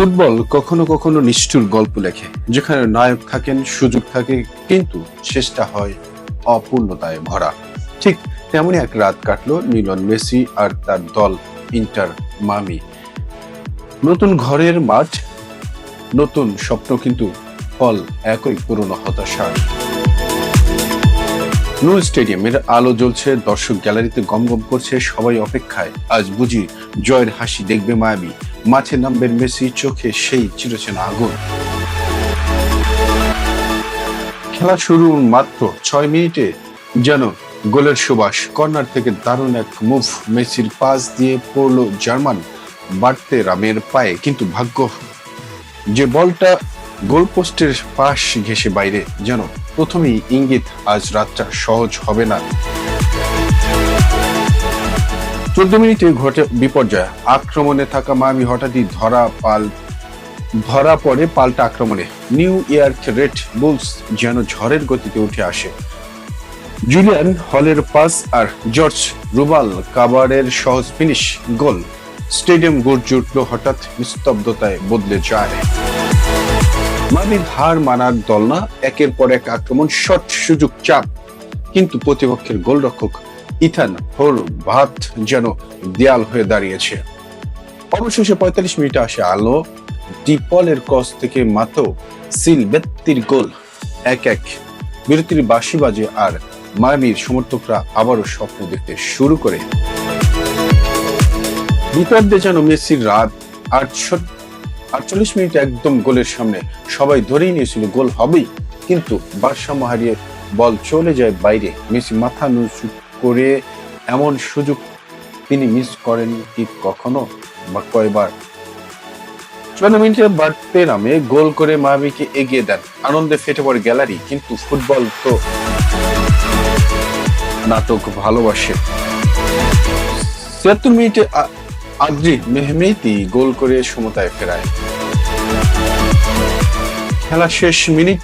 Football কখনো কখনো নিষ্ঠুর গল্প লেখে, যেখানে নায়ক থাকেন, সুযোগ থাকে, কিন্তু শেষটা হয় অপূর্ণতায় ভরা। ঠিক তেমনই এক রাত কাটলো লিওনেল মেসি আর তার দল ইন্টার মামি। নতুন ঘরের মাঠ, নতুন স্বপ্ন, কিন্তু ফল একই পুরনো হতাশার। নো স্টেডিয়ামের আলো জ্বলছে, দর্শক গ্যালারিতে গমগম করছে, সবাই অপেক্ষায়। আজ বুঝি জয়ের হাসি দেখবে মায়াবী, মাঠে নামবেন মেসি, চোখে সেই চিরচেনা আগুন। খেলা শুরু মাত্র 6 মিনিটে যেন গোলের সুবাস। কর্নার থেকে দারুণ এক মুভ, মেসির পাস দিয়ে পড়লো জার্মান বাড়তে রামের পায়ে, কিন্তু ভাগ্য যে বলটা গোলপোস্টের পাশ ঘেঁষে বাইরে, যেন প্রথমেই ইঙ্গিত আজ রাতটা সহজ হবে না। 14 মিনিটে ঘটে বিপর্যয়। আক্রমণে থাকা মায়ামি হঠাৎই ধরা পড়ে পাল্টা আক্রমণে। নিউ ইয়র্ক রেড বুলস যেন ঝড়ের গতিতে উঠে আসে। জুলিয়ান হলের পাস আর জর্জ রুবাল কাভারের সহজ ফিনিশ, গোল। স্টেডিয়াম গর্জে উঠল, হঠাৎ নিস্তব্ধতায় বদলে যায়। মায়ামির হার মানার দল না, একের পর এক আক্রমণ, শট, সুযোগ, চাপ, কিন্তু প্রতিপক্ষের গোলরক্ষক ইথান হোরভাত যেন দেয়াল হয়ে দাঁড়িয়েছে। অবশেষে 45 মিনিটে আসে আলো। ডিপলের ক্রস থেকে মাতো সিলভেত্তির গোল। 1-1 বিরতির বাঁশি বাজে, আর মায়ামির সমর্থকরা আবারও স্বপ্ন দেখতে শুরু করে। বিতর্কে যেন মেসির রাত। 48 মিনিট একদম গোলের সামনে, সবাই ধরেই নিয়েছিল গোল হবেই, কিন্তু ভারসাম্য হারিয়ে বল চলে যায় বাইরে। মেসি মাথা নিচু করে, এমন সুযোগ তিনি মিস করেন কি কখনো, বা কয়বার? 14 মিনিটে বাড়তে নামে গোল করে মায়ামিকে এগিয়ে দেন। আনন্দে ফেটে পড়ে গ্যালারি, কিন্তু ফুটবল তো নাটক ভালোবাসে। 76 মিনিটে আদ্রি মেহমেতি গোল করে সমতায় ফেরায়। খেলা শেষ মিনিট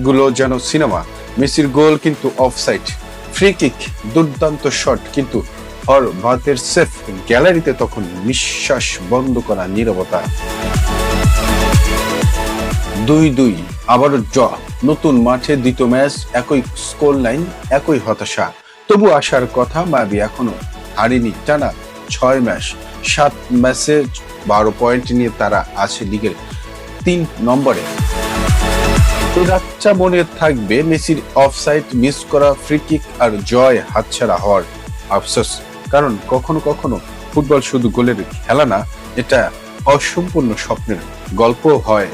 গুলো যেন সিনেমা। মেসির গোল কিন্তু অফসাইড, ফ্রি কিক, দুর্দান্ত শট, কিন্তু হরভাতের সেফ। গ্যালারিতে তখন নিঃশ্বাস বন্ধ করা নীরবতা। 2-2 আবারও ড্র। নতুন মাঠে দ্বিতীয় ম্যাচ, একই স্কোর লাইন, একই হতাশা। তবু আসার কথা, মায়াবী এখনো হারেনি। টানা 6 ম্যাচ, 7 ম্যাচে 12 পয়েন্ট নিয়ে তারা আছে লিগের 3 নম্বরে। এই রাতটা মনে থাকবে মেসির অফসাইড, মিস করা ফ্রি কিক আর জয় হাতছাড়া হওয়ার আফসোস। কারণ কখনো কখনো ফুটবল শুধু গোলের খেলা না, এটা অসম্পূর্ণ স্বপ্নের গল্প হয়।